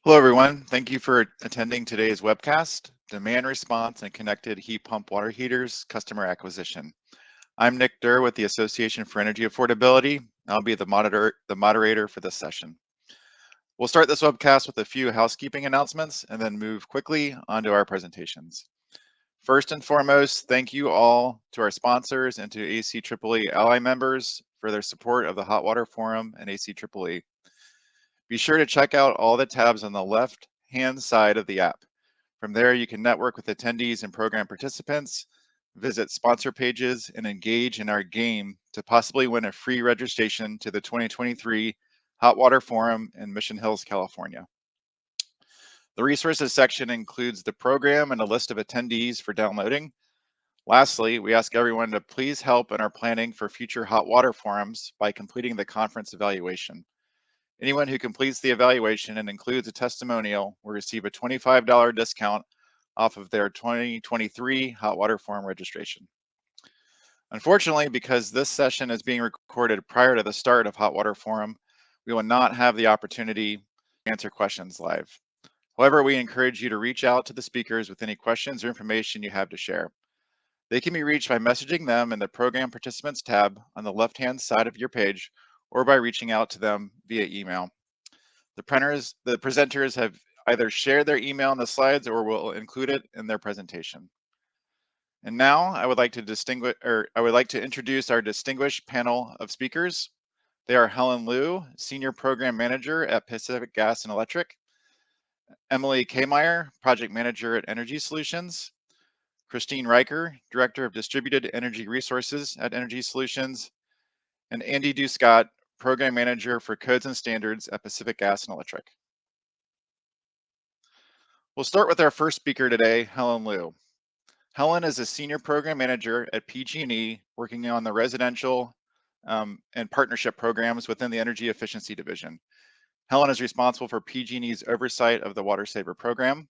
Hello, everyone. Thank you for attending today's webcast, Demand Response and Connected Heat Pump Water Heaters Customer Acquisition. I'm Nick Durr with the Association for Energy Affordability. I'll be the moderator for this session. We'll start this webcast with a few housekeeping announcements and then move quickly onto our presentations. First and foremost, thank you all to our sponsors and to ACEEE ally members for their support of the Hot Water Forum and ACEEE. Be sure to check out all the tabs on the left-hand side of the app. From there, you can network with attendees and program participants, visit sponsor pages, and engage in our game to possibly win a free registration to the 2023 Hot Water Forum in Mission Hills, California. The resources section includes the program and a list of attendees for downloading. Lastly, we ask everyone to please help in our planning for future hot water forums by completing the conference evaluation. Anyone who completes the evaluation and includes a testimonial will receive a $25 discount off of their 2023 Hot Water Forum registration. Unfortunately, because this session is being recorded prior to the start of Hot Water Forum, we will not have the opportunity to answer questions live. However, we encourage you to reach out to the speakers with any questions or information you have to share. They can be reached by messaging them in the Program Participants tab on the left-hand side of your page, or by reaching out to them via email. The presenters have either shared their email in the slides or will include it in their presentation. And now I would like to introduce our distinguished panel of speakers. They are Helen Liu, Senior Program Manager at Pacific Gas and Electric, Emily Kmeyer, Project Manager at Energy Solutions, Christine Riker, Director of Distributed Energy Resources at Energy Solutions, and Andy Duscott, Program Manager for Codes and Standards at Pacific Gas and Electric. We'll start with our first speaker today, Helen Liu. Helen is a Senior Program Manager at PG&E, working on the residential and partnership programs within the Energy Efficiency Division. Helen is responsible for PG&E's oversight of the WatterSaver program,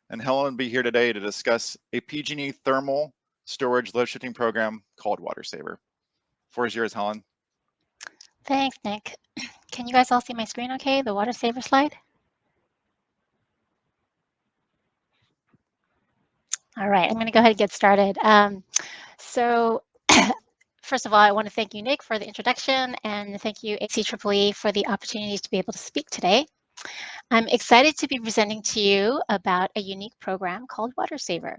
and Helen will be here today to discuss a PG&E thermal storage load shifting program called WatterSaver. The floor is yours, Helen. Thanks, Nick. Can you guys all see my screen okay, the WatterSaver slide? All right, I'm going to go ahead and get started. First of all, I want to thank you, Nick, for the introduction, and thank you, ACEEE, for the opportunity to be able to speak today. I'm excited to be presenting to you about a unique program called WatterSaver.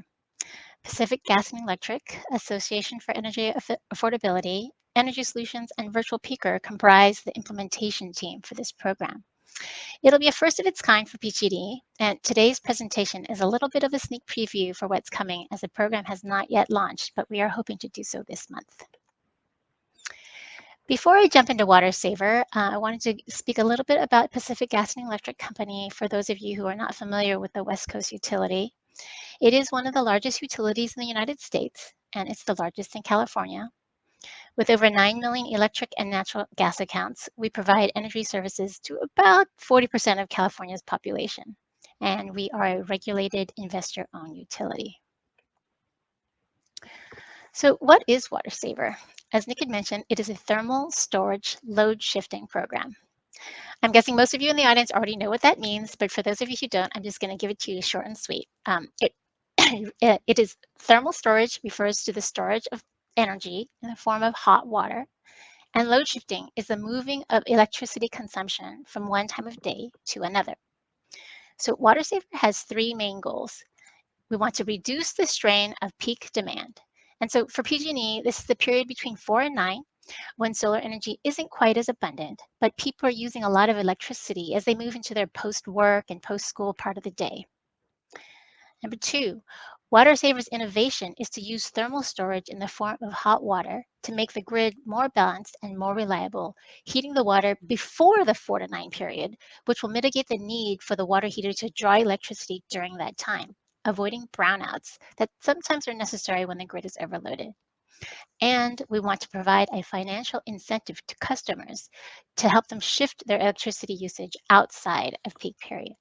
Pacific Gas and Electric, Association for Energy Affordability, Energy Solutions, and Virtual Peaker comprise the implementation team for this program. It'll be a first of its kind for PG&E, and today's presentation is a little bit of a sneak preview for what's coming, as the program has not yet launched, but we are hoping to do so this month. Before I jump into WatterSaver, I wanted to speak a little bit about Pacific Gas and Electric Company for those of you who are not familiar with the West Coast utility. It is one of the largest utilities in the United States, and it's the largest in California. With over 9 million electric and natural gas accounts, we provide energy services to about 40% of California's population, and we are a regulated investor-owned utility. So what is WatterSaver? As Nick had mentioned, it is a thermal storage load shifting program. I'm guessing most of you in the audience already know what that means, but for those of you who don't, I'm just going to give it to you short and sweet. It is thermal storage refers to the storage of energy in the form of hot water, and load shifting is the moving of electricity consumption from one time of day to another. So WatterSaver has three main goals. We want to reduce the strain of peak demand. And so for PG&E, this is the period between 4 and 9 when solar energy isn't quite as abundant, but people are using a lot of electricity as they move into their post-work and post-school part of the day. Number 2, WatterSaver's innovation is to use thermal storage in the form of hot water to make the grid more balanced and more reliable, heating the water before the 4 to 9 period, which will mitigate the need for the water heater to draw electricity during that time, avoiding brownouts that sometimes are necessary when the grid is overloaded. And we want to provide a financial incentive to customers to help them shift their electricity usage outside of peak period.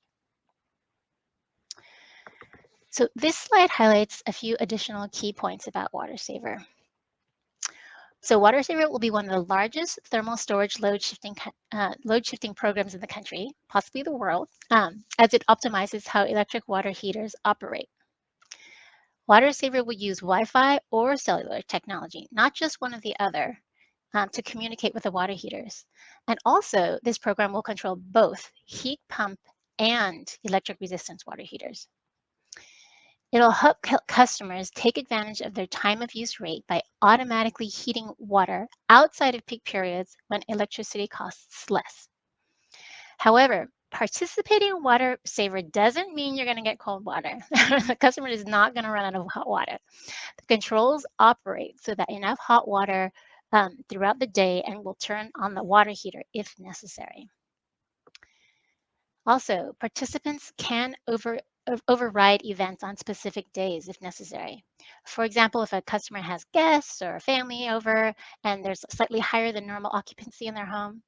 So this slide highlights a few additional key points about WatterSaver. So WatterSaver will be one of the largest thermal storage load shifting programs in the country, possibly the world, as it optimizes how electric water heaters operate. WatterSaver will use Wi-Fi or cellular technology, not just one or the other, to communicate with the water heaters. And also, this program will control both heat pump and electric resistance water heaters. It'll help customers take advantage of their time of use rate by automatically heating water outside of peak periods when electricity costs less. However, participating in WatterSaver doesn't mean you're going to get cold water. The customer is not going to run out of hot water. The controls operate so that enough hot water throughout the day and will turn on the water heater if necessary. Also, participants can override events on specific days if necessary. For example, if a customer has guests or a family over and there's slightly higher than normal occupancy in their home,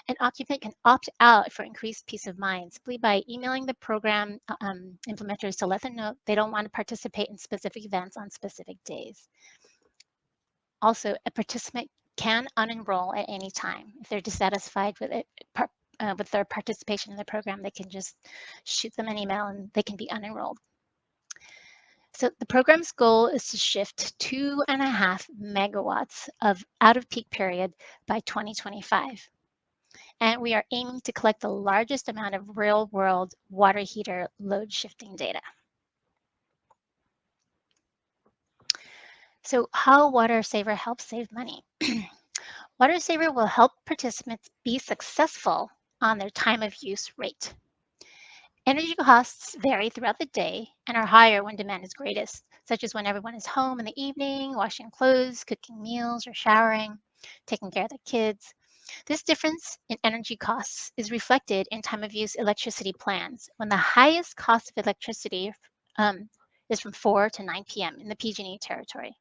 an occupant can opt out for increased peace of mind simply by emailing the program implementers to let them know they don't want to participate in specific events on specific days. Also, a participant can unenroll at any time. If they're dissatisfied with it, with their participation in the program, they can just shoot them an email and they can be unenrolled. So the program's goal is to shift 2.5 megawatts of out of peak period by 2025. And we are aiming to collect the largest amount of real world water heater load shifting data. So how WatterSaver helps save money? WatterSaver will help participants be successful on their time of use rate. Energy costs vary throughout the day and are higher when demand is greatest, such as when everyone is home in the evening, washing clothes, cooking meals, or showering, taking care of their kids. This difference in energy costs is reflected in time of use electricity plans when the highest cost of electricity is from 4 to 9 p.m. in the PG&E territory.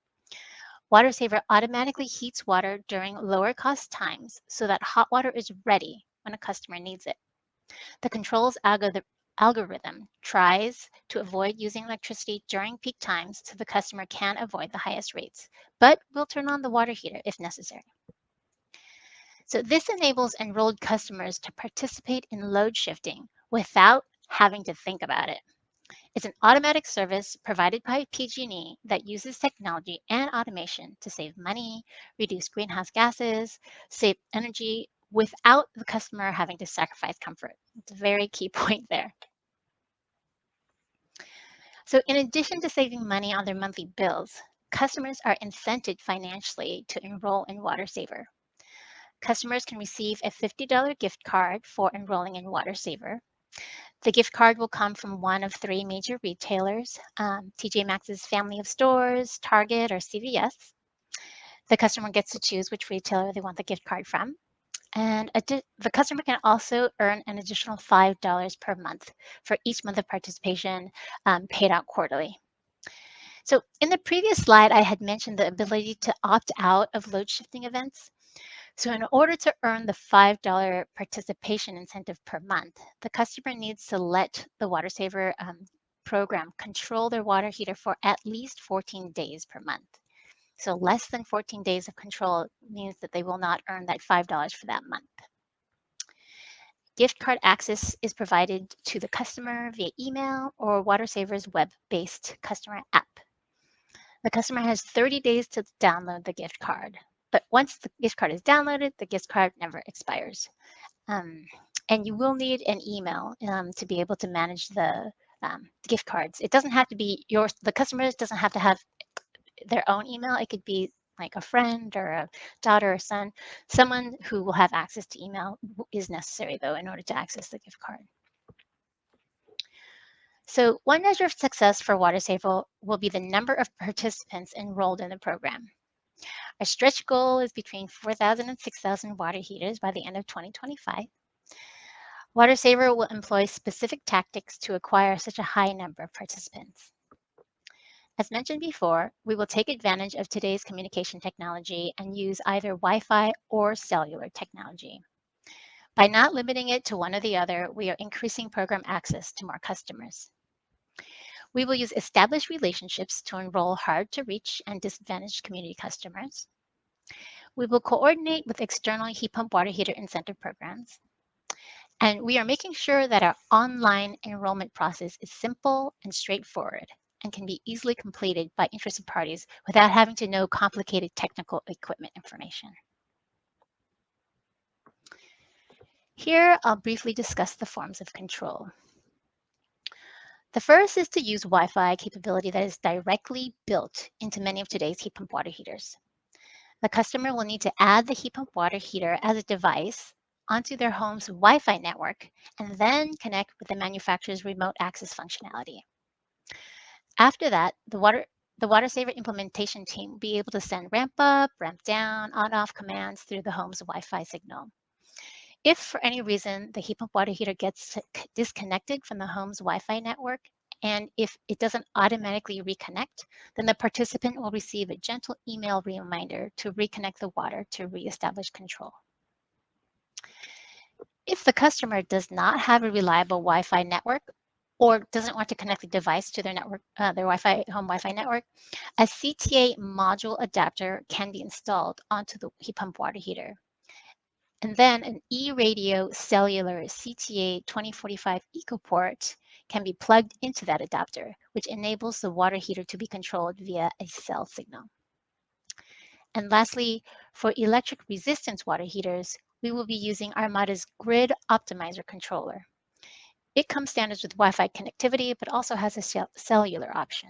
WatterSaver automatically heats water during lower cost times so that hot water is ready when a customer needs it. The controls algorithm tries to avoid using electricity during peak times so the customer can avoid the highest rates, but will turn on the water heater if necessary. So this enables enrolled customers to participate in load shifting without having to think about it. It's an automatic service provided by PG&E that uses technology and automation to save money, reduce greenhouse gases, save energy without the customer having to sacrifice comfort. It's a very key point there. So in addition to saving money on their monthly bills, customers are incented financially to enroll in WatterSaver. Customers can receive a $50 gift card for enrolling in WatterSaver. The gift card will come from one of 3 major retailers, TJ Maxx's family of stores, Target, or CVS. The customer gets to choose which retailer they want the gift card from. And the customer can also earn an additional $5 per month for each month of participation paid out quarterly. So in the previous slide, I had mentioned the ability to opt out of load shifting events. So in order to earn the $5 participation incentive per month, the customer needs to let the WatterSaver program control their water heater for at least 14 days per month. So less than 14 days of control means that they will not earn that $5 for that month. Gift card access is provided to the customer via email or WatterSaver's web-based customer app. The customer has 30 days to download the gift card. But once the gift card is downloaded, the gift card never expires. And you will need an email to be able to manage the gift cards. It doesn't have to be yours. The customer doesn't have to have their own email. It could be like a friend or a daughter or son. Someone who will have access to email is necessary, though, in order to access the gift card. So one measure of success for WatterSaver will be the number of participants enrolled in the program. Our stretch goal is between 4,000 and 6,000 water heaters by the end of 2025. WatterSaver will employ specific tactics to acquire such a high number of participants. As mentioned before, we will take advantage of today's communication technology and use either Wi-Fi or cellular technology. By not limiting it to one or the other, we are increasing program access to more customers. We will use established relationships to enroll hard to reach and disadvantaged community customers. We will coordinate with external heat pump water heater incentive programs. And we are making sure that our online enrollment process is simple and straightforward and can be easily completed by interested parties without having to know complicated technical equipment information. Here, I'll briefly discuss the forms of control. The first is to use Wi-Fi capability that is directly built into many of today's heat pump water heaters. The customer will need to add the heat pump water heater as a device onto their home's Wi-Fi network and then connect with the manufacturer's remote access functionality. After that, the WatterSaver implementation team will be able to send ramp up, ramp down, on-off commands through the home's Wi-Fi signal. If for any reason the heat pump water heater gets disconnected from the home's Wi-Fi network, and if it doesn't automatically reconnect, then the participant will receive a gentle email reminder to reconnect the water to reestablish control. If the customer does not have a reliable Wi-Fi network or doesn't want to connect the device to their network, their home Wi-Fi network, a CTA module adapter can be installed onto the heat pump water heater. And then an eRadio cellular CTA 2045 EcoPort can be plugged into that adapter, which enables the water heater to be controlled via a cell signal. And lastly, for electric resistance water heaters, we will be using Armada's Grid Optimizer controller. It comes standard with Wi-Fi connectivity, but also has a cellular option.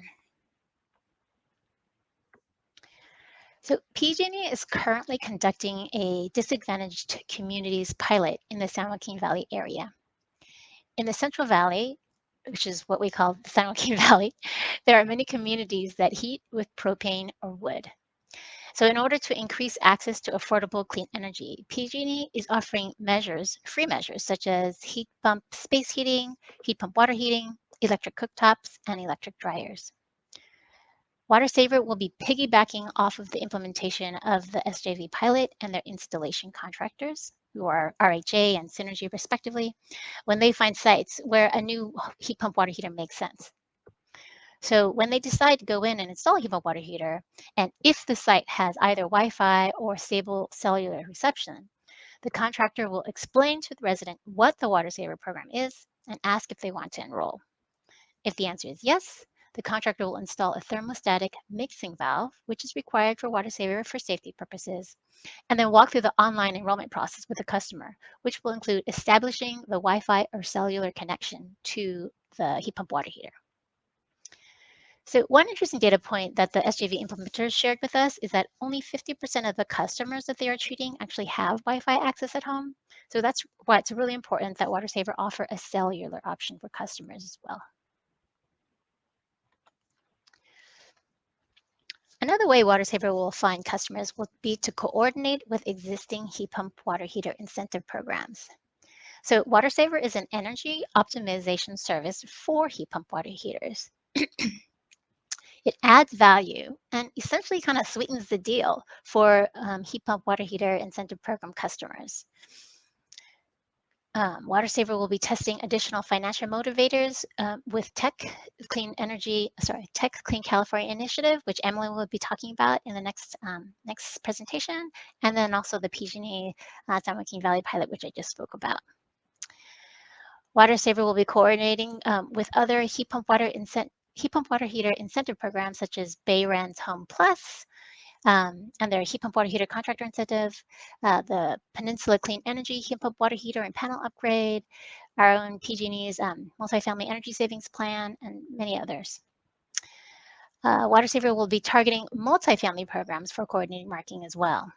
So PG&E is currently conducting a disadvantaged communities pilot in the San Joaquin Valley area. In the Central Valley, which is what we call the San Joaquin Valley, there are many communities that heat with propane or wood. So in order to increase access to affordable clean energy, PG&E is offering free measures, such as heat pump space heating, heat pump water heating, electric cooktops, and electric dryers. WatterSaver will be piggybacking off of the implementation of the SJV pilot and their installation contractors, who are RHA and Synergy respectively, when they find sites where a new heat pump water heater makes sense. So when they decide to go in and install a heat pump water heater, and if the site has either Wi-Fi or stable cellular reception, the contractor will explain to the resident what the WatterSaver program is and ask if they want to enroll. If the answer is yes, the contractor will install a thermostatic mixing valve, which is required for WatterSaver for safety purposes, and then walk through the online enrollment process with the customer, which will include establishing the Wi-Fi or cellular connection to the heat pump water heater. So one interesting data point that the SJV implementers shared with us is that only 50% of the customers that they are treating actually have Wi-Fi access at home. So that's why it's really important that WatterSaver offer a cellular option for customers as well. Another way WatterSaver will find customers will be to coordinate with existing heat pump water heater incentive programs. So WatterSaver is an energy optimization service for heat pump water heaters. It adds value and essentially kind of sweetens the deal for heat pump water heater incentive program customers. WatterSaver will be testing additional financial motivators with Tech Clean California initiative, which Emily will be talking about in the next presentation, and then also the PG&E San Joaquin Valley pilot, which I just spoke about. WatterSaver will be coordinating with other heat pump water heater incentive programs such as Bayran's Home Plus, and their heat pump water heater contractor incentive, the Peninsula Clean Energy heat pump water heater and panel upgrade, our own PG&E's multifamily energy savings plan, and many others. WatterSaver will be targeting multifamily programs for coordinating marketing as well.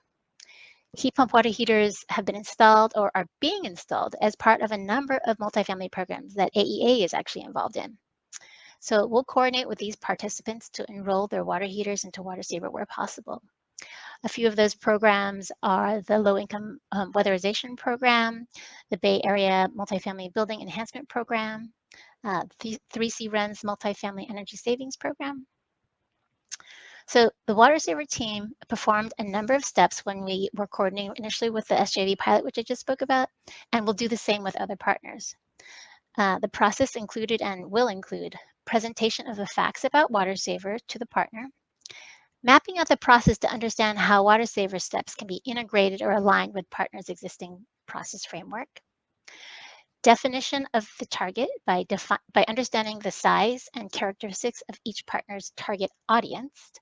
Heat pump water heaters have been installed or are being installed as part of a number of multifamily programs that AEA is actually involved in. So we'll coordinate with these participants to enroll their water heaters into WatterSaver where possible. A few of those programs are the Low-Income Weatherization Program, the Bay Area Multifamily Building Enhancement Program, the 3C Runs Multifamily Energy Savings Program. So the WatterSaver team performed a number of steps when we were coordinating initially with the SJV pilot, which I just spoke about, and we'll do the same with other partners. The process included and will include presentation of the facts about WatterSaver to the partner, Mapping out the process to understand how WatterSaver steps can be integrated or aligned with partners' existing process framework. Definition of the target by understanding the size and characteristics of each partner's target audience.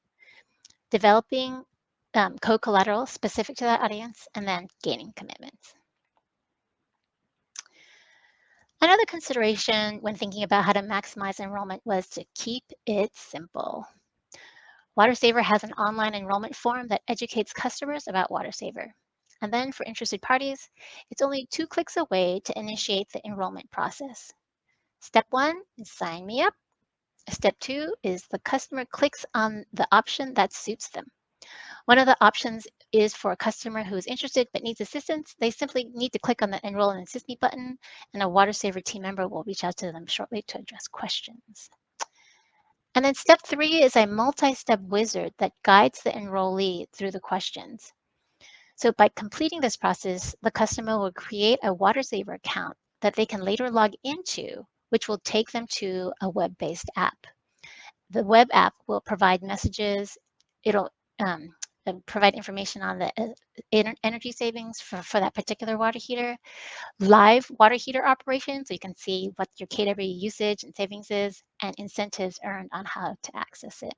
Developing co-collateral specific to that audience, and then gaining commitments. Another consideration when thinking about how to maximize enrollment was to keep it simple. WatterSaver has an online enrollment form that educates customers about WatterSaver. And then for interested parties, it's only 2 clicks away to initiate the enrollment process. Step 1 is sign me up. Step 2 is the customer clicks on the option that suits them. One of the options is for a customer who is interested but needs assistance. They simply need to click on the Enroll and Assist Me button, and a WatterSaver team member will reach out to them shortly to address questions. And then step 3 is a multi-step wizard that guides the enrollee through the questions. So by completing this process, the customer will create a WatterSaver account that they can later log into, which will take them to a web-based app. The web app will provide messages. It'll provide information on the energy savings for that particular water heater, live water heater operations, so you can see what your KW usage and savings is, and incentives earned on how to access it.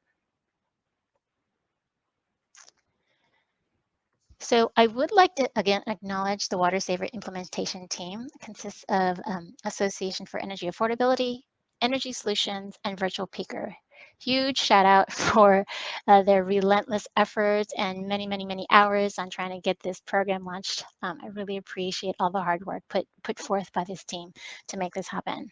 So I would like to, again, acknowledge the WatterSaver implementation team. It consists of Association for Energy Affordability, Energy Solutions, and Virtual Peaker. Huge shout out for their relentless efforts and many, many, many hours on trying to get this program launched. I really appreciate all the hard work put forth by this team to make this happen.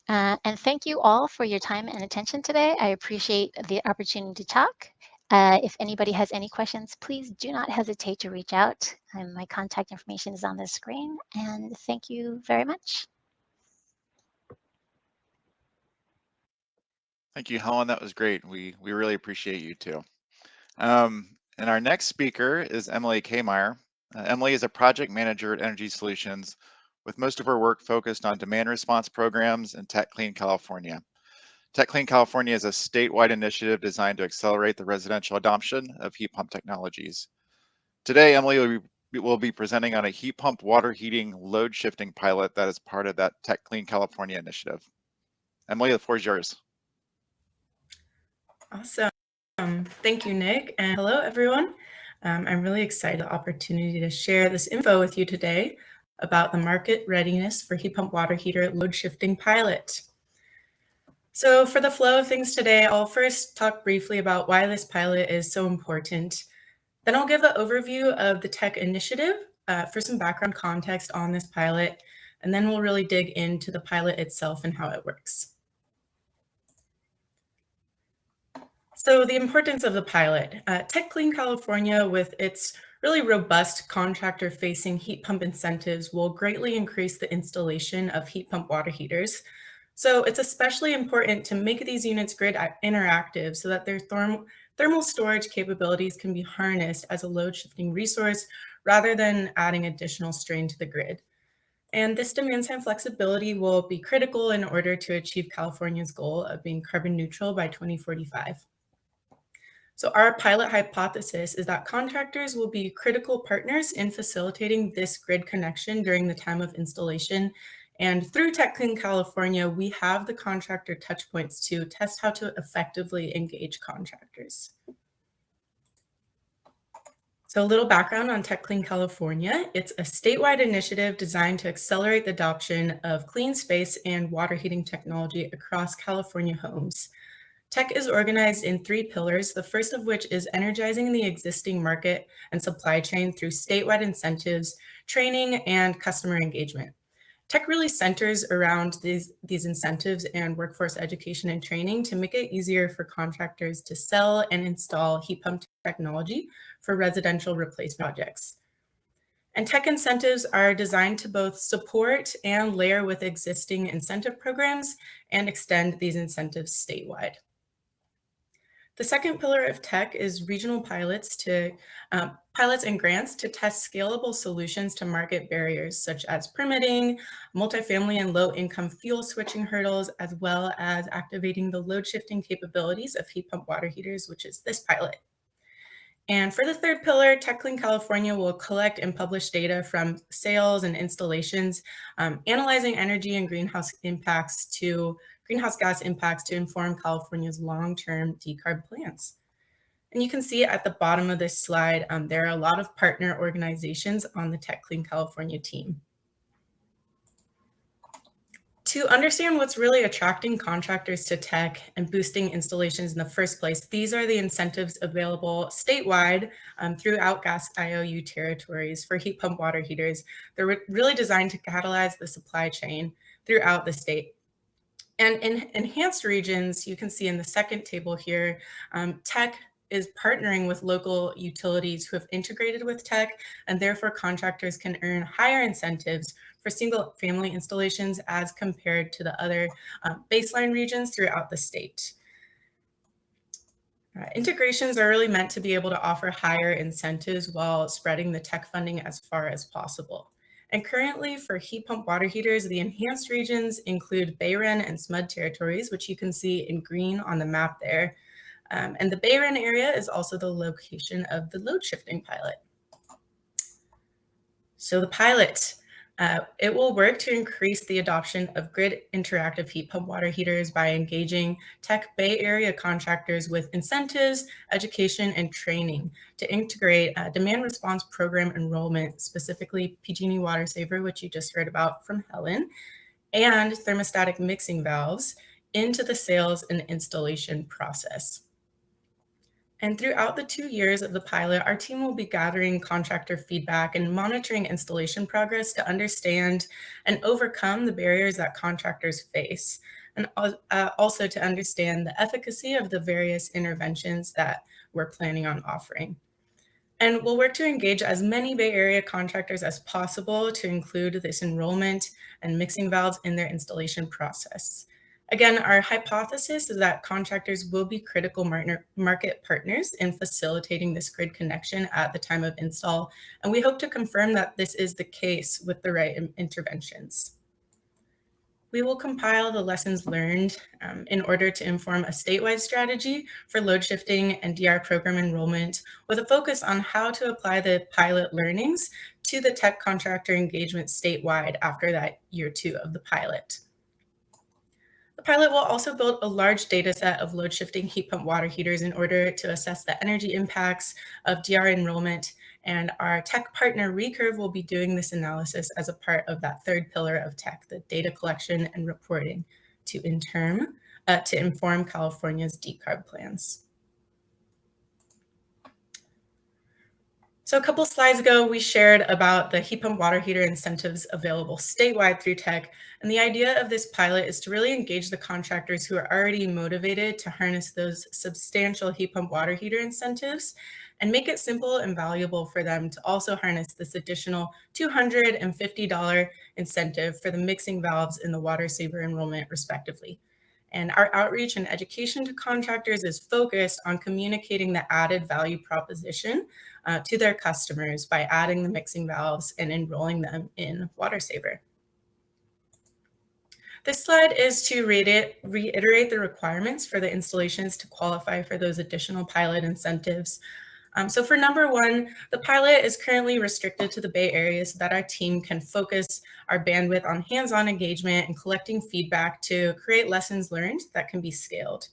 And thank you all for your time and attention today. I appreciate the opportunity to talk. If anybody has any questions, please do not hesitate to reach out. My contact information is on the screen, and thank you very much. Thank you, Helen. That was great. We really appreciate you too. And our next speaker is Emily Kmeyer. Emily is a project manager at Energy Solutions, with most of her work focused on demand response programs in Tech Clean California. Tech Clean California is a statewide initiative designed to accelerate the residential adoption of heat pump technologies. Today, Emily will be presenting on a heat pump water heating load shifting pilot that is part of that Tech Clean California initiative. Emily, the floor is yours. Awesome. Thank you, Nick, and hello, everyone. I'm really excited the opportunity to share this info with you today about the market readiness for heat pump water heater load shifting pilot. So for the flow of things today, I'll first talk briefly about why this pilot is so important. Then I'll give an overview of the tech initiative for some background context on this pilot, and then we'll really dig into the pilot itself and how it works. So the importance of the pilot. Tech Clean California, with its really robust contractor-facing heat pump incentives, will greatly increase the installation of heat pump water heaters. So it's especially important to make these units grid interactive so that their thermal storage capabilities can be harnessed as a load shifting resource rather than adding additional strain to the grid. And this demand-side flexibility will be critical in order to achieve California's goal of being carbon neutral by 2045. So our pilot hypothesis is that contractors will be critical partners in facilitating this grid connection during the time of installation. And through Tech Clean California, we have the contractor touchpoints to test how to effectively engage contractors. So a little background on Tech Clean California. It's a statewide initiative designed to accelerate the adoption of clean space and water heating technology across California homes. Tech is organized in 3 pillars, the first of which is energizing the existing market and supply chain through statewide incentives, training, and customer engagement. Tech really centers around these incentives and workforce education and training to make it easier for contractors to sell and install heat pump technology for residential replacement projects. And tech incentives are designed to both support and layer with existing incentive programs and extend these incentives statewide. The second pillar of tech is regional pilots and grants to test scalable solutions to market barriers such as permitting, multifamily and low-income fuel switching hurdles, as well as activating the load shifting capabilities of heat pump water heaters, which is this pilot. And for the third pillar, TechClean California will collect and publish data from sales and installations, analyzing energy and greenhouse gas impacts to inform California's long-term decarb plans. And you can see at the bottom of this slide, there are a lot of partner organizations on the TechClean California team. To understand what's really attracting contractors to tech and boosting installations in the first place, these are the incentives available statewide throughout gas IOU territories for heat pump water heaters. They're really designed to catalyze the supply chain throughout the state. And in enhanced regions, you can see in the second table here, tech is partnering with local utilities who have integrated with tech, and therefore contractors can earn higher incentives for single family installations as compared to the other baseline regions throughout the state. Integrations are really meant to be able to offer higher incentives while spreading the tech funding as far as possible. And currently for heat pump water heaters, the enhanced regions include Bayren and SMUD territories, which you can see in green on the map there. And the Bayren area is also the location of the load shifting pilot. So the pilot, it will work to increase the adoption of grid interactive heat pump water heaters by engaging tech Bay Area contractors with incentives, education, and training to integrate demand response program enrollment, specifically PG&E WatterSaver, which you just heard about from Helen, and thermostatic mixing valves into the sales and installation process. And throughout the 2 years of the pilot, our team will be gathering contractor feedback and monitoring installation progress to understand and overcome the barriers that contractors face, and also to understand the efficacy of the various interventions that we're planning on offering. And we'll work to engage as many Bay Area contractors as possible to include this enrollment and mixing valves in their installation process. Again, our hypothesis is that contractors will be critical market partners in facilitating this grid connection at the time of install, and we hope to confirm that this is the case with the right interventions. We will compile the lessons learned in order to inform a statewide strategy for load shifting and DR program enrollment with a focus on how to apply the pilot learnings to the tech contractor engagement statewide after that year 2 of the pilot. The pilot will also build a large data set of load shifting heat pump water heaters in order to assess the energy impacts of DR enrollment, and our tech partner Recurve will be doing this analysis as a part of that third pillar of tech, the data collection and reporting to inform California's decarb plans. So a couple slides ago, we shared about the heat pump water heater incentives available statewide through tech. And the idea of this pilot is to really engage the contractors who are already motivated to harness those substantial heat pump water heater incentives and make it simple and valuable for them to also harness this additional $250 incentive for the mixing valves in the WatterSaver enrollment, respectively. And our outreach and education to contractors is focused on communicating the added value proposition to their customers by adding the mixing valves and enrolling them in WatterSaver. This slide is to reiterate the requirements for the installations to qualify for those additional pilot incentives. So for number 1, the pilot is currently restricted to the Bay Area so that our team can focus our bandwidth on hands-on engagement and collecting feedback to create lessons learned that can be scaled.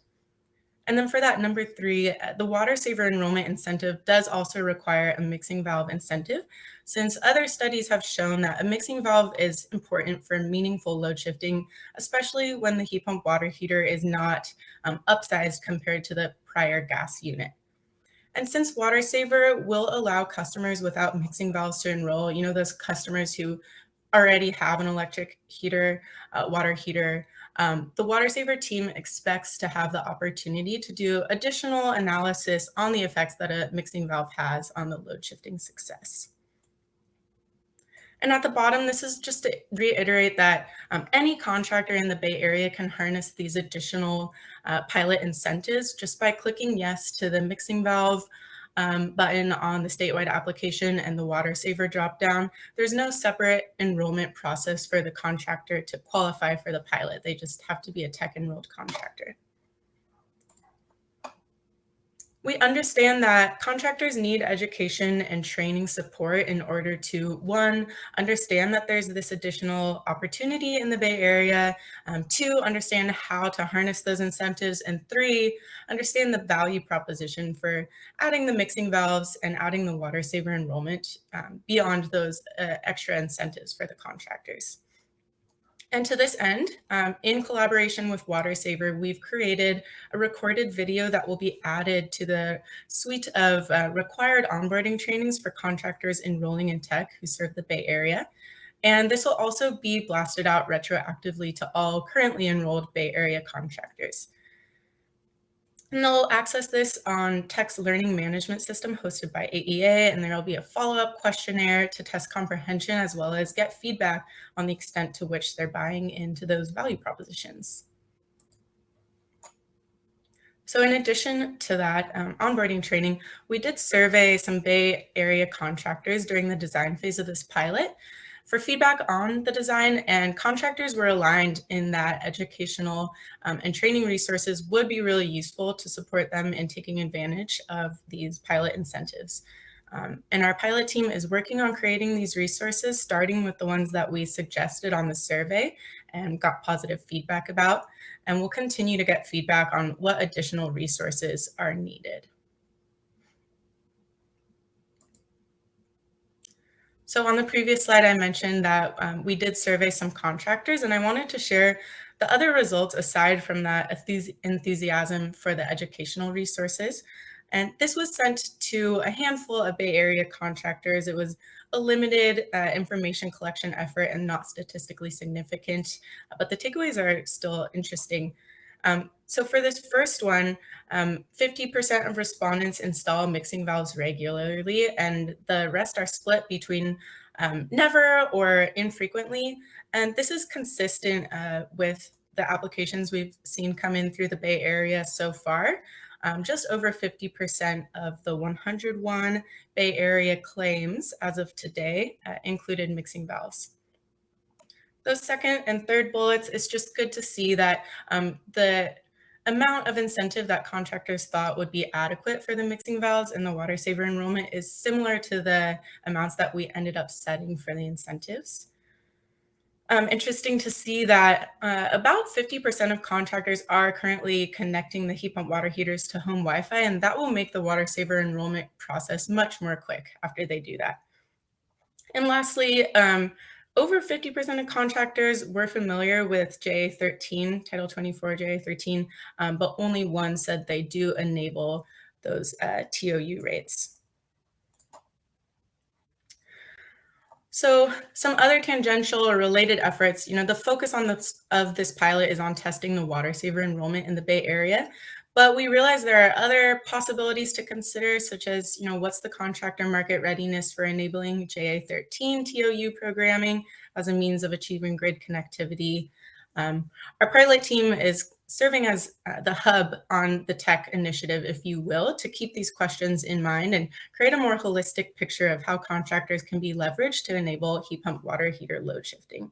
And then for that number 3, the WatterSaver enrollment incentive does also require a mixing valve incentive, since other studies have shown that a mixing valve is important for meaningful load shifting, especially when the heat pump water heater is not upsized compared to the prior gas unit. And since WatterSaver will allow customers without mixing valves to enroll, those customers who already have an electric heater, water heater, the WatterSaver team expects to have the opportunity to do additional analysis on the effects that a mixing valve has on the load shifting success. And at the bottom, this is just to reiterate that any contractor in the Bay Area can harness these additional pilot incentives just by clicking yes to the mixing valve button on the statewide application and the WatterSaver dropdown. There's no separate enrollment process for the contractor to qualify for the pilot. They just have to be a tech enrolled contractor. We understand that contractors need education and training support in order to, one, understand that there's this additional opportunity in the Bay Area, two, understand how to harness those incentives, and three, understand the value proposition for adding the mixing valves and adding the WatterSaver enrollment beyond those extra incentives for the contractors. And to this end, in collaboration with WatterSaver, we've created a recorded video that will be added to the suite of required onboarding trainings for contractors enrolling in tech who serve the Bay Area. And this will also be blasted out retroactively to all currently enrolled Bay Area contractors. And they'll access this on Tech's learning management system hosted by AEA, and there will be a follow-up questionnaire to test comprehension as well as get feedback on the extent to which they're buying into those value propositions. So in addition to that onboarding training, we did survey some Bay Area contractors during the design phase of this pilot for feedback on the design, and contractors were aligned in that educational and training resources would be really useful to support them in taking advantage of these pilot incentives. And our pilot team is working on creating these resources, starting with the ones that we suggested on the survey and got positive feedback about, and we'll continue to get feedback on what additional resources are needed. So on the previous slide, I mentioned that we did survey some contractors, and I wanted to share the other results aside from that enthusiasm for the educational resources. And this was sent to a handful of Bay Area contractors. It was a limited information collection effort and not statistically significant, but the takeaways are still interesting. So for this first one, 50% of respondents install mixing valves regularly, and the rest are split between never or infrequently. And this is consistent with the applications we've seen come in through the Bay Area so far. Just over 50% of the 101 Bay Area claims as of today included mixing valves. Those second and third bullets, it's just good to see that the amount of incentive that contractors thought would be adequate for the mixing valves and the WatterSaver enrollment is similar to the amounts that we ended up setting for the incentives. Interesting to see that about 50% of contractors are currently connecting the heat pump water heaters to home Wi-Fi, and that will make the WatterSaver enrollment process much more quick after they do that. And lastly, over 50% of contractors were familiar with JA13, Title 24 JA13, but only one said they do enable those TOU rates. So some other tangential or related efforts, the focus of this pilot is on testing the WatterSaver enrollment in the Bay Area, but we realize there are other possibilities to consider, such as, what's the contractor market readiness for enabling JA13 TOU programming as a means of achieving grid connectivity. Our pilot team is serving as the hub on the tech initiative, if you will, to keep these questions in mind and create a more holistic picture of how contractors can be leveraged to enable heat pump water heater load shifting.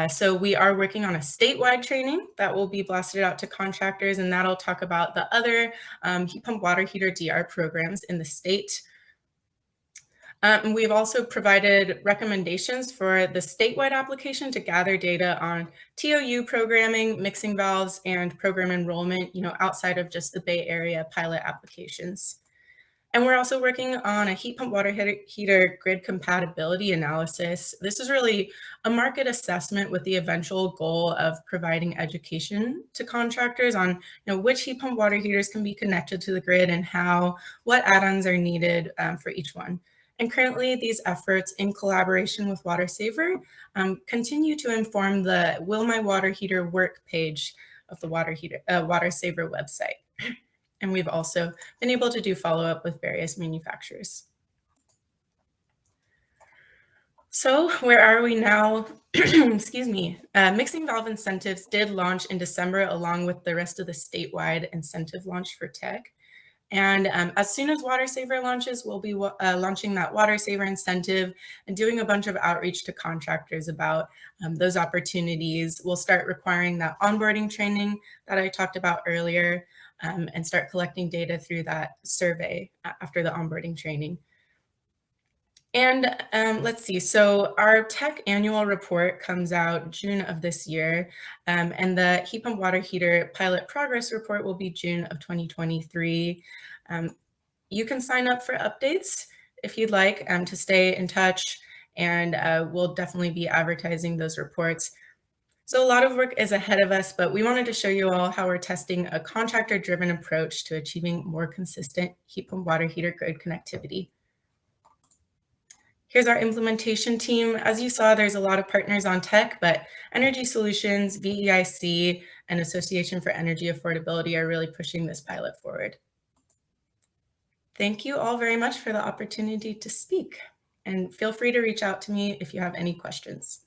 So we are working on a statewide training that will be blasted out to contractors, and that'll talk about the other heat pump water heater DR programs in the state. And we've also provided recommendations for the statewide application to gather data on TOU programming, mixing valves, and program enrollment, outside of just the Bay Area pilot applications. And we're also working on a heat pump water heater grid compatibility analysis. This is really a market assessment with the eventual goal of providing education to contractors on which heat pump water heaters can be connected to the grid and what add-ons are needed for each one. And currently, these efforts in collaboration with WatterSaver continue to inform the Will My Water Heater work page of the WatterSaver website. And we've also been able to do follow-up with various manufacturers. So where are we now? Excuse me. Mixing valve incentives did launch in December along with the rest of the statewide incentive launch for tech. And as soon as WatterSaver launches, we'll be launching that WatterSaver incentive and doing a bunch of outreach to contractors about those opportunities. We'll start requiring that onboarding training that I talked about earlier and start collecting data through that survey after the onboarding training. And let's see, so our tech annual report comes out June of this year, and the heat pump water heater pilot progress report will be June of 2023. You can sign up for updates if you'd like to stay in touch, and we'll definitely be advertising those reports. So a lot of work is ahead of us, but we wanted to show you all how we're testing a contractor-driven approach to achieving more consistent heat pump water heater grid connectivity. Here's our implementation team. As you saw, there's a lot of partners on tech, but Energy Solutions, VEIC, and Association for Energy Affordability are really pushing this pilot forward. Thank you all very much for the opportunity to speak, and feel free to reach out to me if you have any questions.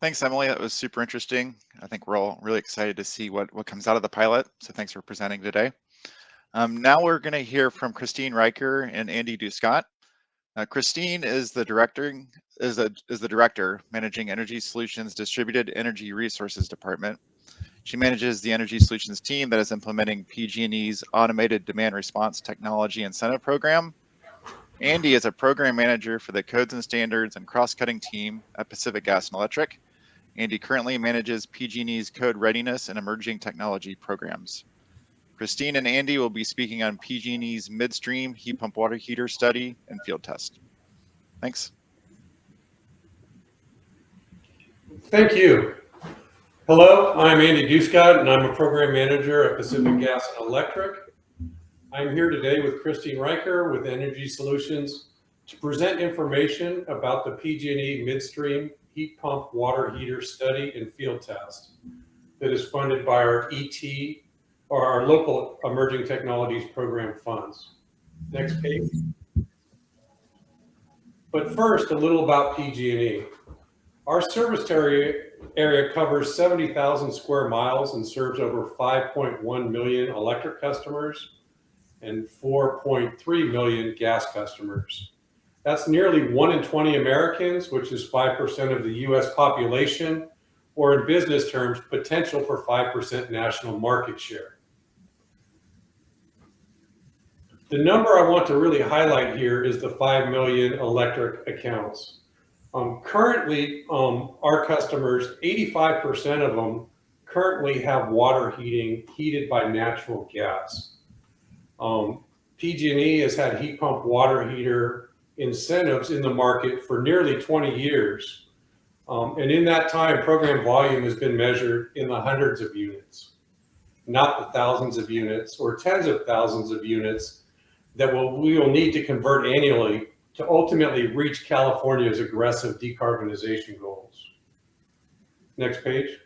Thanks, Emily. That was super interesting. I think we're all really excited to see what comes out of the pilot. So thanks for presenting today. Now we're going to hear from Christine Riker and Andy Duscott. Christine is the director managing Energy Solutions Distributed Energy Resources Department. She manages the Energy Solutions team that is implementing PG&E's Automated Demand Response Technology Incentive Program. Andy is a program manager for the Codes and Standards and Cross-Cutting team at Pacific Gas and Electric. Andy currently manages PG&E's Code Readiness and Emerging Technology programs. Christine and Andy will be speaking on PG&E's midstream heat pump water heater study and field test. Thanks. Thank you. Hello, I'm Andy Duscott, and I'm a program manager at Pacific Gas and Electric. I'm here today with Christine Riker with Energy Solutions to present information about the PG&E midstream heat pump water heater study and field test that is funded by our ET, or our local Emerging Technologies Program funds. Next page. But first, a little about PG&E. Our service area covers 70,000 square miles and serves over 5.1 million electric customers and 4.3 million gas customers. That's nearly 1 in 20 Americans, which is 5% of the US population, or in business terms, potential for 5% national market share. The number I want to really highlight here is the 5 million electric accounts. Currently, our customers, 85% of them currently have water heating heated by natural gas. PG&E has had heat pump water heater incentives in the market for nearly 20 years. And in that time, program volume has been measured in the hundreds of units, not the thousands of units or tens of thousands of units that we will need to convert annually to ultimately reach California's aggressive decarbonization goals. Next page.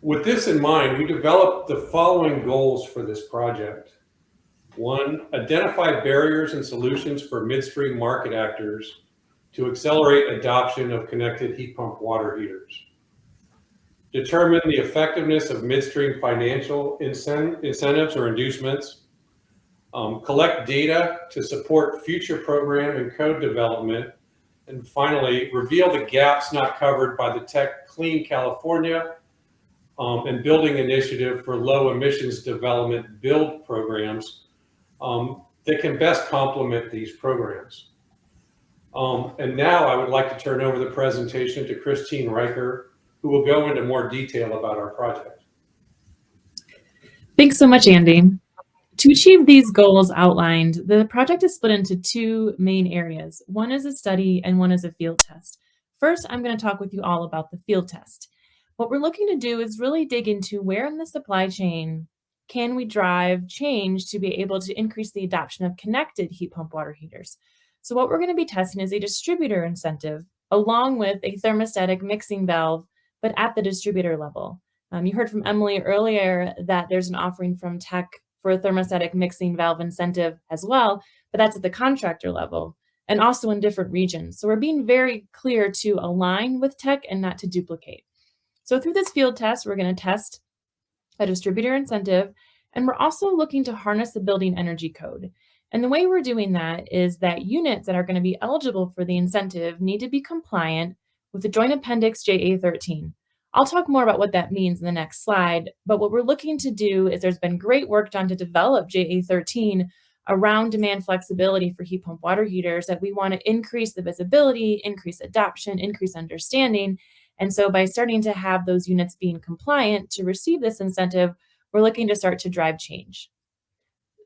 With this in mind, we developed the following goals for this project. 1, identify barriers and solutions for midstream market actors to accelerate adoption of connected heat pump water heaters. Determine the effectiveness of midstream financial incentives or inducements. Collect data to support future program and code development. And finally, reveal the gaps not covered by the Tech Clean California and Building Initiative for Low Emissions Development build programs that can best complement these programs. And now I would like to turn over the presentation to Christine Riker, who will go into more detail about our project. Thanks so much, Andy. To achieve these goals outlined, the project is split into 2 main areas. One is a study and one is a field test. First, I'm going to talk with you all about the field test. What we're looking to do is really dig into where in the supply chain can we drive change to be able to increase the adoption of connected heat pump water heaters. So what we're going to be testing is a distributor incentive along with a thermostatic mixing valve, but at the distributor level. You heard from Emily earlier that there's an offering from Tech for a thermostatic mixing valve incentive as well, but that's at the contractor level and also in different regions. So we're being very clear to align with tech and not to duplicate. So through this field test, we're going to test a distributor incentive, and we're also looking to harness the building energy code. And the way we're doing that is that units that are going to be eligible for the incentive need to be compliant with the Joint Appendix JA13. I'll talk more about what that means in the next slide, but what we're looking to do is there's been great work done to develop JA13 around demand flexibility for heat pump water heaters, that we want to increase the visibility, increase adoption, increase understanding. And so by starting to have those units being compliant to receive this incentive, we're looking to start to drive change.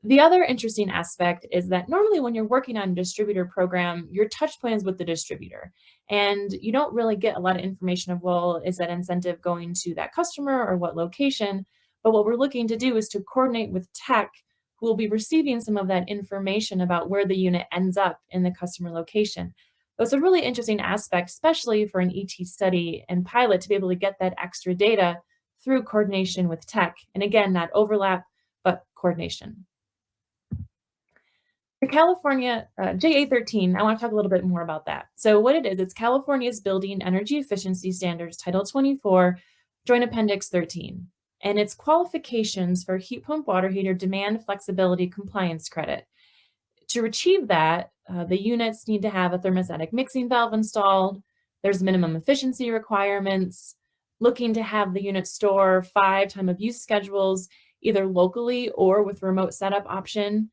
The other interesting aspect is that normally when you're working on a distributor program, your touch point is with the distributor, and you don't really get a lot of information of, well, is that incentive going to that customer or what location? But what we're looking to do is to coordinate with tech, who will be receiving some of that information about where the unit ends up in the customer location. So it's a really interesting aspect, especially for an ET study and pilot, to be able to get that extra data through coordination with tech. And again, not overlap, but coordination. For California, JA13, I want to talk a little bit more about that. So what it is, it's California's Building Energy Efficiency Standards, Title 24, Joint Appendix 13. And it's qualifications for heat pump water heater demand flexibility compliance credit. To achieve that, the units need to have a thermostatic mixing valve installed. There's minimum efficiency requirements, looking to have the unit store 5 time of use schedules, either locally or with remote setup option.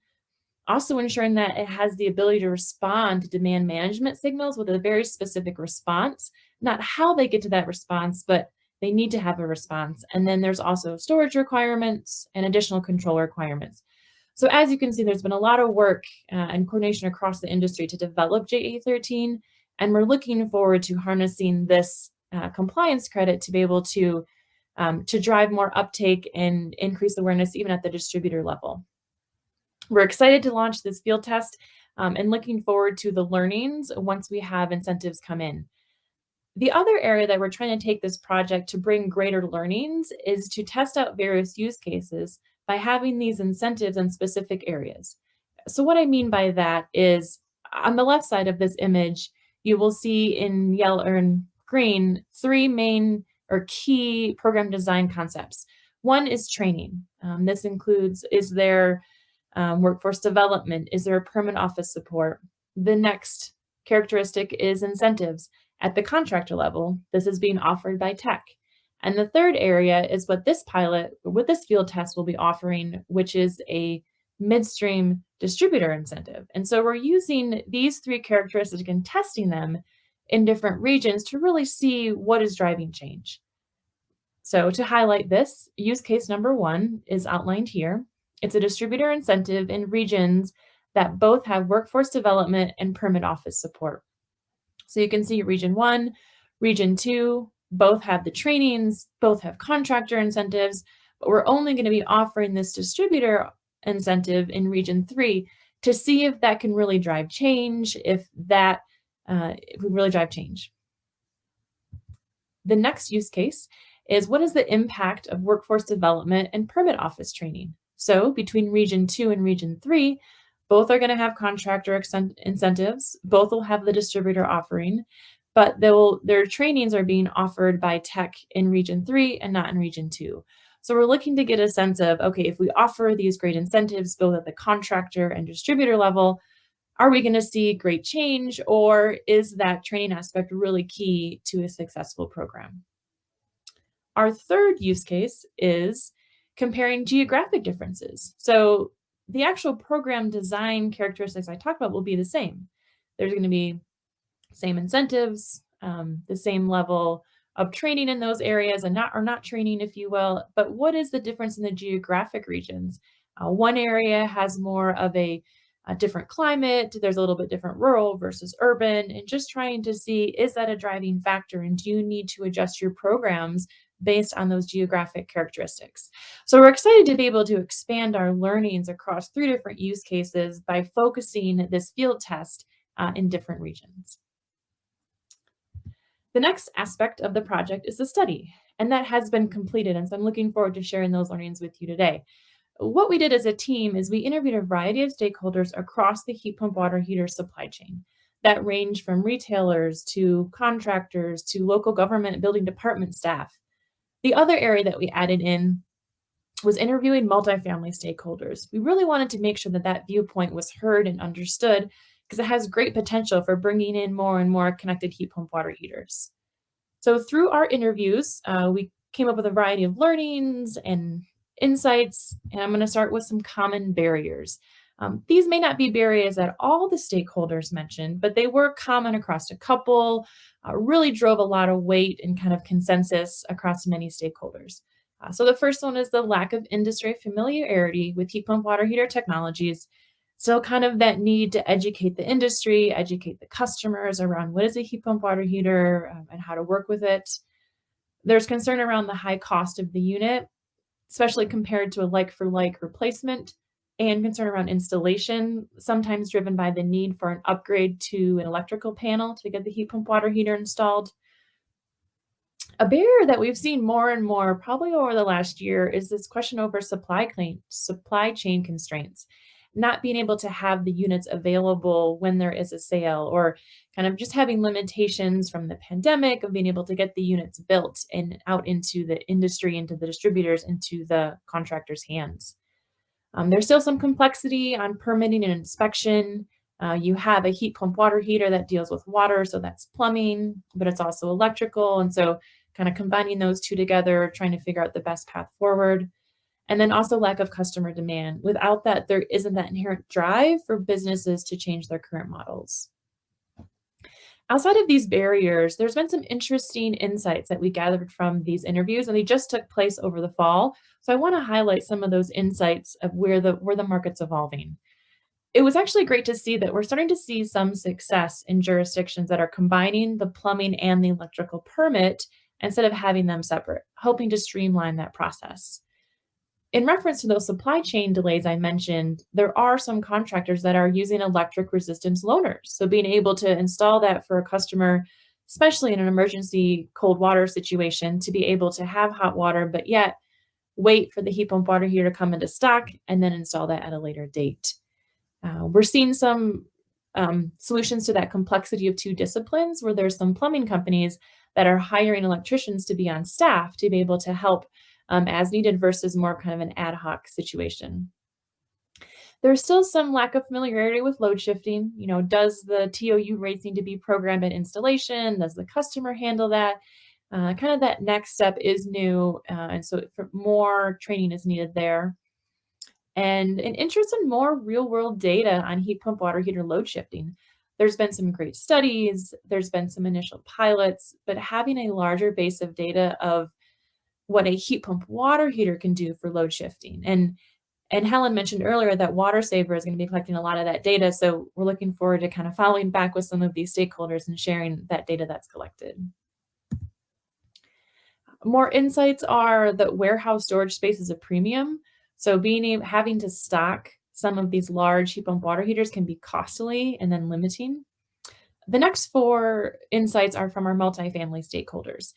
Also ensuring that it has the ability to respond to demand management signals with a very specific response, not how they get to that response, but they need to have a response. And then there's also storage requirements and additional control requirements. So as you can see, there's been a lot of work and coordination across the industry to develop JA13, and we're looking forward to harnessing this compliance credit to be able to drive more uptake and increase awareness even at the distributor level. We're excited to launch this field test and looking forward to the learnings once we have incentives come in. The other area that we're trying to take this project to bring greater learnings is to test out various use cases by having these incentives in specific areas. So what I mean by that is, on the left side of this image, you will see in yellow or in green 3 main or key program design concepts. One is training. This includes, is there workforce development? Is there a permanent office support? The next characteristic is incentives. At the contractor level, this is being offered by tech. And the third area is what this field test will be offering, which is a midstream distributor incentive. And so we're using these 3 characteristics and testing them in different regions to really see what is driving change. So to highlight this, use case number 1 is outlined here. It's a distributor incentive in regions that both have workforce development and permanent office support. So you can see region 1, region 2, both have the trainings, both have contractor incentives, but we're only going to be offering this distributor incentive in region 3 to see if that can really drive change, if we really drive change. The next use case is, what is the impact of workforce development and permit office training? So between region 2 and region 3, both are going to have contractor incentives, both will have the distributor offering, but their trainings are being offered by tech in region 3 and not in region 2. So we're looking to get a sense of, okay, if we offer these great incentives both at the contractor and distributor level, are we going to see great change, or is that training aspect really key to a successful program? Our third use case is comparing geographic differences. So the actual program design characteristics I talked about will be the same. There's going to be same incentives, the same level of training in those areas, and not training, if you will. But what is the difference in the geographic regions? One area has more of a different climate. There's a little bit different rural versus urban, and just trying to see, is that a driving factor, and do you need to adjust your programs based on those geographic characteristics? So we're excited to be able to expand our learnings across 3 different use cases by focusing this field test in different regions. The next aspect of the project is the study, and that has been completed, and so I'm looking forward to sharing those learnings with you today. What we did as a team is we interviewed a variety of stakeholders across the heat pump water heater supply chain that range from retailers to contractors to local government building department staff. The other area that we added in was interviewing multifamily stakeholders. We really wanted to make sure that that viewpoint was heard and understood because it has great potential for bringing in more and more connected heat pump water heaters. So through our interviews, we came up with a variety of learnings and insights, and I'm going to start with some common barriers. These may not be barriers that all the stakeholders mentioned, but they were common across a couple, really drove a lot of weight and kind of consensus across many stakeholders. So the first one is the lack of industry familiarity with heat pump water heater technologies. So kind of that need to educate the industry, educate the customers around what is a heat pump water heater and how to work with it. There's concern around the high cost of the unit, especially compared to a like-for-like replacement, and concern around installation, sometimes driven by the need for an upgrade to an electrical panel to get the heat pump water heater installed. A barrier that we've seen more and more probably over the last year is this question over supply chain constraints, not being able to have the units available when there is a sale, or kind of just having limitations from the pandemic of being able to get the units built and out into the industry, into the distributors, into the contractors' hands. There's still some complexity on permitting and inspection. You have a heat pump water heater that deals with water, so that's plumbing, but it's also electrical. And so kind of combining those two together, trying to figure out the best path forward. And then also lack of customer demand. Without that, there isn't that inherent drive for businesses to change their current models. Outside of these barriers, there's been some interesting insights that we gathered from these interviews, and they just took place over the fall. So I want to highlight some of those insights of where the market's evolving. It was actually great to see that we're starting to see some success in jurisdictions that are combining the plumbing and the electrical permit instead of having them separate, hoping to streamline that process. In reference to those supply chain delays I mentioned, there are some contractors that are using electric resistance loaners. So being able to install that for a customer, especially in an emergency cold water situation, to be able to have hot water, but yet wait for the heat pump water heater to come into stock and then install that at a later date. We're seeing some solutions to that complexity of two disciplines, where there's some plumbing companies that are hiring electricians to be on staff to be able to help as needed versus more kind of an ad hoc situation. There's still some lack of familiarity with load shifting. You know, does the TOU rates need to be programmed at installation? Does the customer handle that? Kind of that next step is new, and so more training is needed there. And an interest in more real-world data on heat pump water heater load shifting. There's been some great studies, there's been some initial pilots, but having a larger base of data of what a heat pump water heater can do for load shifting. And Helen mentioned earlier that WatterSaver is going to be collecting a lot of that data. So we're looking forward to kind of following back with some of these stakeholders and sharing that data that's collected. More insights are that warehouse storage space is a premium. So having to stock some of these large heat pump water heaters can be costly and then limiting. The next 4 insights are from our multifamily stakeholders.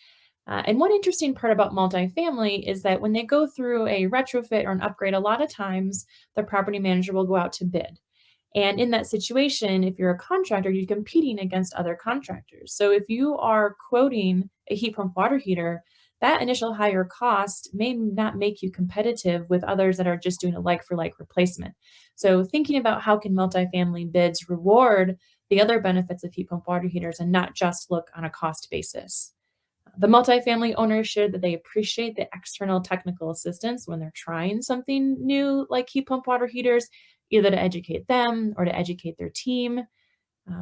And one interesting part about multifamily is that when they go through a retrofit or an upgrade, a lot of times the property manager will go out to bid. And in that situation, if you're a contractor, you're competing against other contractors. So if you are quoting a heat pump water heater, that initial higher cost may not make you competitive with others that are just doing a like-for-like replacement. So thinking about how can multifamily bids reward the other benefits of heat pump water heaters and not just look on a cost basis. The multifamily owners shared that they appreciate the external technical assistance when they're trying something new like heat pump water heaters, either to educate them or to educate their team.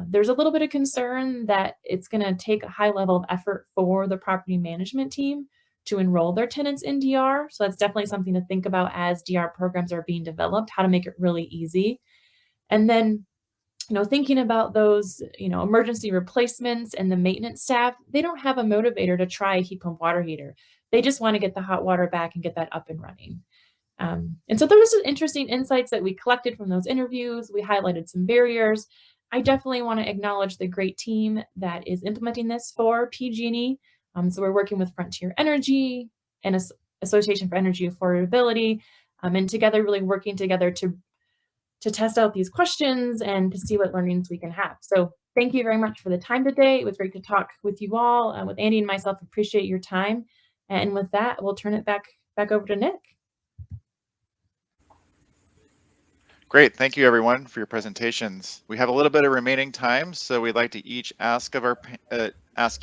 There's a little bit of concern that it's going to take a high level of effort for the property management team to enroll their tenants in DR. So that's definitely something to think about as DR programs are being developed, how to make it really easy. And then thinking about those, emergency replacements and the maintenance staff, they don't have a motivator to try a heat pump water heater. They just want to get the hot water back and get that up and running. And so those are interesting insights that we collected from those interviews. We highlighted some barriers. I definitely want to acknowledge the great team that is implementing this for PG&E. So we're working with Frontier Energy and Association for Energy Affordability, and together really working together to test out these questions and to see what learnings we can have. So thank you very much for the time today. It was great to talk with you all, with Andy and myself. Appreciate your time. And with that, we'll turn it back over to Nick. Great, thank you everyone for your presentations. We have a little bit of remaining time, so we'd like to ask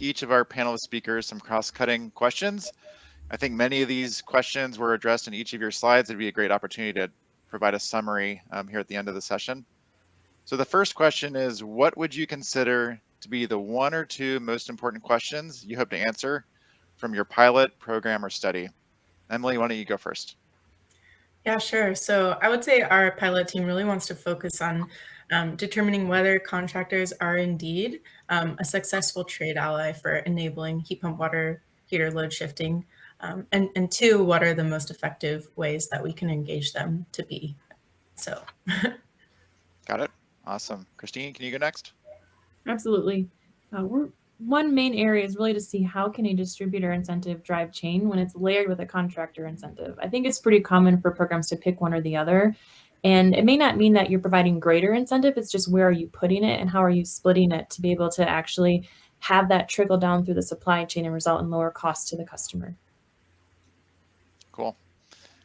each of our panelist speakers some cross-cutting questions. I think many of these questions were addressed in each of your slides. It'd be a great opportunity to provide a summary here at the end of the session. So the first question is, what would you consider to be the 1 or 2 most important questions you hope to answer from your pilot, program, or study? Emily, why don't you go first? Yeah, sure. So I would say our pilot team really wants to focus on determining whether contractors are indeed a successful trade ally for enabling heat pump water heater load shifting, and 2, what are the most effective ways that we can engage them to be. So. Got it. Awesome. Christine, can you go next? Absolutely. One main area is really to see how can a distributor incentive drive change when it's layered with a contractor incentive. I think it's pretty common for programs to pick one or the other. And it may not mean that you're providing greater incentive. It's just where are you putting it and how are you splitting it to be able to actually have that trickle down through the supply chain and result in lower costs to the customer. Cool.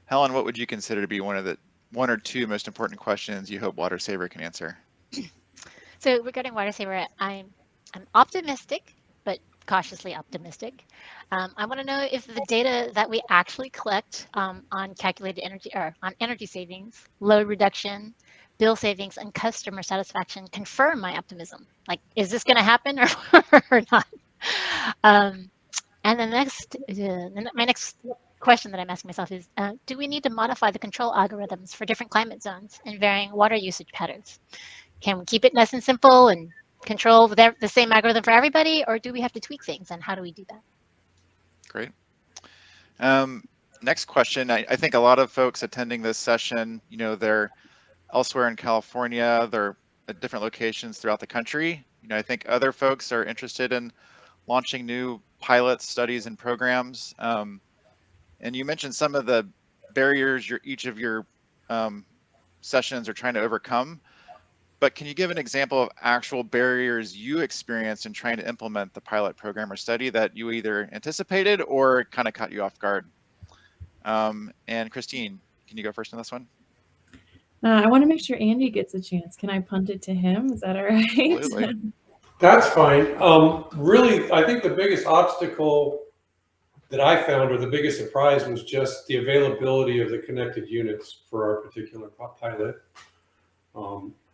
Helen, what would you consider to be one or 2 most important questions you hope WatterSaver can answer? So regarding WatterSaver, I'm optimistic, but cautiously optimistic. I want to know if the data that we actually collect on calculated energy or on energy savings, load reduction, bill savings, and customer satisfaction confirm my optimism. Like, is this going to happen or not? And my next question that I'm asking myself is, do we need to modify the control algorithms for different climate zones and varying water usage patterns? Can we keep it nice and simple and control the same algorithm for everybody, or do we have to tweak things, and how do we do that? Great. Next question. I think a lot of folks attending this session, they're elsewhere in California, they're at different locations throughout the country. I think other folks are interested in launching new pilot studies and programs. And you mentioned some of the barriers each of your sessions are trying to overcome. But can you give an example of actual barriers you experienced in trying to implement the pilot program or study that you either anticipated or kind of caught you off guard? And Christine, can you go first on this one? I want to make sure Andy gets a chance. Can I punt it to him? Is that all right? Absolutely. That's fine. Really, I think the biggest obstacle that I found, or the biggest surprise, was just the availability of the connected units for our particular pilot.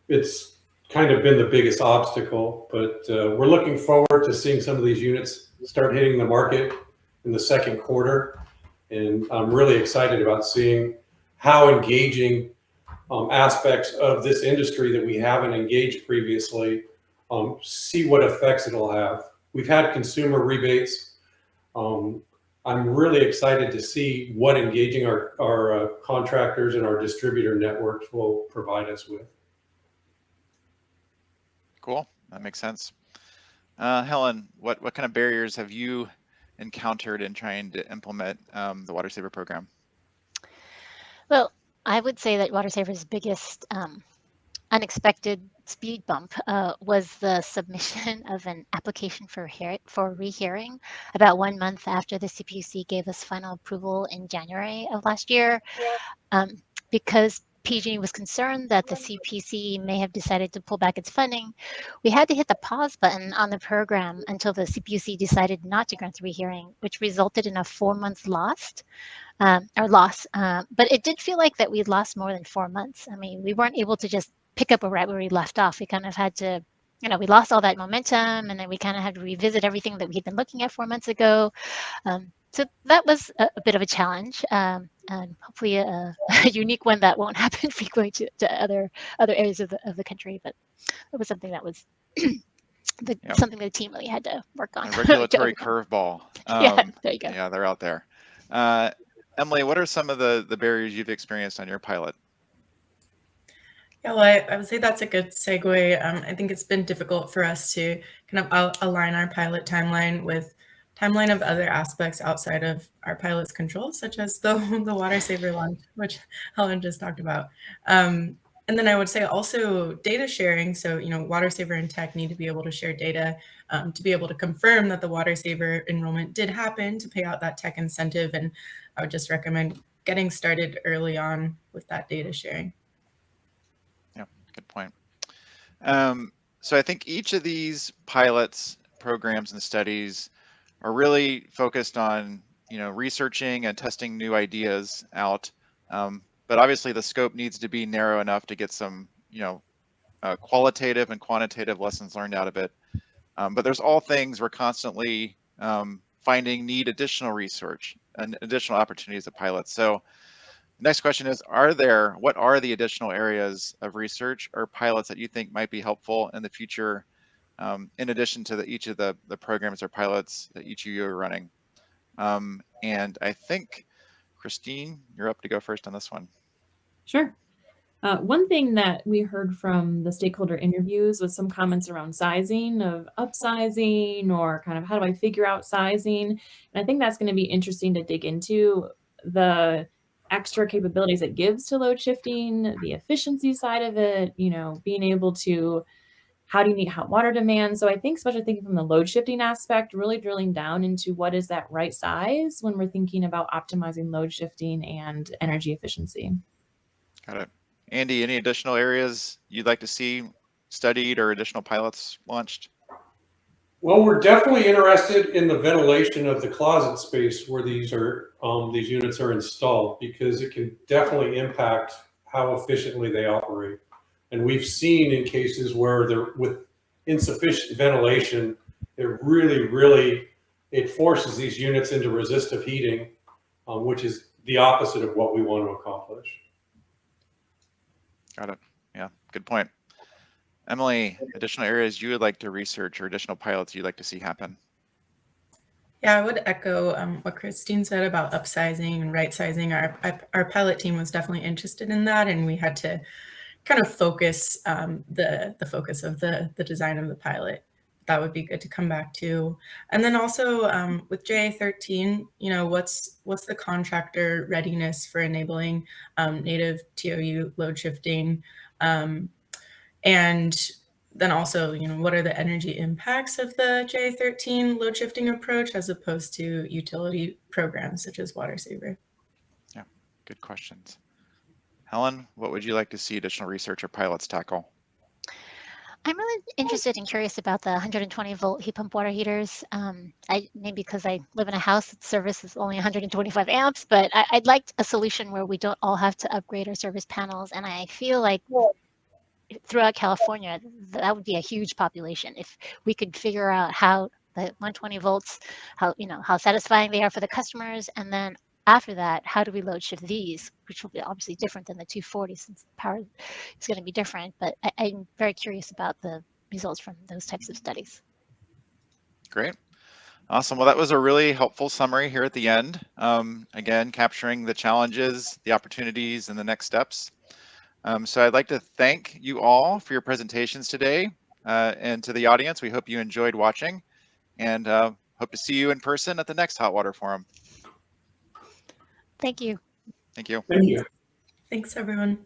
It's kind of been the biggest obstacle, but we're looking forward to seeing some of these units start hitting the market in the second quarter. And I'm really excited about seeing how engaging aspects of this industry that we haven't engaged previously, see what effects it'll have. We've had consumer rebates. I'm really excited to see what engaging our contractors and our distributor networks will provide us with. Cool, that makes sense. Helen, what kind of barriers have you encountered in trying to implement the WatterSaver program? Well, I would say that WatterSaver's biggest unexpected speed bump was the submission of an application for rehearing about 1 month after the CPUC gave us final approval in January of last year, because PG was concerned that the CPC may have decided to pull back its funding. We had to hit the pause button on the program until the CPUC decided not to grant the rehearing, which resulted in a 4-month loss. But it did feel like that we'd lost more than 4 months. I mean, we weren't able to just pick up right where we left off. We kind of had to, we lost all that momentum, and then we kind of had to revisit everything that we'd been looking at 4 months ago. So that was a bit of a challenge, and hopefully a unique one that won't happen if we go to other areas of the country. But it was something that was something the team really had to work on. A regulatory curveball. Yeah, there you go. Yeah, they're out there. Emily, what are some of the barriers you've experienced on your pilot? Yeah, well, I would say that's a good segue. I think it's been difficult for us to kind of align our pilot timeline with timeline of other aspects outside of our pilot's control, such as the WatterSaver launch, which Helen just talked about. And then I would say also data sharing. So, WatterSaver and tech need to be able to share data to be able to confirm that the WatterSaver enrollment did happen to pay out that tech incentive. And I would just recommend getting started early on with that data sharing. Yeah, good point. So I think each of these pilots, programs, and studies are really focused on, researching and testing new ideas out. But obviously the scope needs to be narrow enough to get some, qualitative and quantitative lessons learned out of it. But there's all things we're constantly finding need additional research and additional opportunities of pilots. So the next question is, what are the additional areas of research or pilots that you think might be helpful in the future, in addition to each of the programs or pilots that each of you are running? And I think, Christine, you're up to go first on this one. Sure. One thing that we heard from the stakeholder interviews was some comments around sizing, of upsizing, or kind of how do I figure out sizing. And I think that's going to be interesting to dig into, the extra capabilities it gives to load shifting, the efficiency side of it, being able to, how do you meet hot water demand? So I think, especially thinking from the load shifting aspect, really drilling down into what is that right size when we're thinking about optimizing load shifting and energy efficiency. Got it. Andy, any additional areas you'd like to see studied or additional pilots launched? Well, we're definitely interested in the ventilation of the closet space where these units are installed, because it can definitely impact how efficiently they operate. And we've seen in cases where with insufficient ventilation, it forces these units into resistive heating, which is the opposite of what we want to accomplish. Got it. Yeah, good point. Emily, additional areas you would like to research or additional pilots you'd like to see happen? Yeah, I would echo what Christine said about upsizing and right sizing. Our pilot team was definitely interested in that, and we had to kind of focus the focus of the design of the pilot. That would be good to come back to. And then also with JA13, what's the contractor readiness for enabling native TOU load shifting? And then also, what are the energy impacts of the JA13 load shifting approach as opposed to utility programs such as WatterSaver? Yeah, good questions. Helen, what would you like to see additional research or pilots tackle? I'm really interested and curious about the 120 volt heat pump water heaters. Maybe because I live in a house that service is only 125 amps, but I'd like a solution where we don't all have to upgrade our service panels. And I feel like throughout California, that would be a huge population. If we could figure out how the 120 volts, how satisfying they are for the customers, and then after that, how do we load shift these, which will be obviously different than the 240 since the power is going to be different. But I'm very curious about the results from those types of studies. Great. Awesome. Well, that was a really helpful summary here at the end. Again, capturing the challenges, the opportunities, and the next steps. So I'd like to thank you all for your presentations today, and to the audience, we hope you enjoyed watching, and hope to see you in person at the next Hot Water Forum. Thank you. Thank you. Thank you. Thanks, everyone.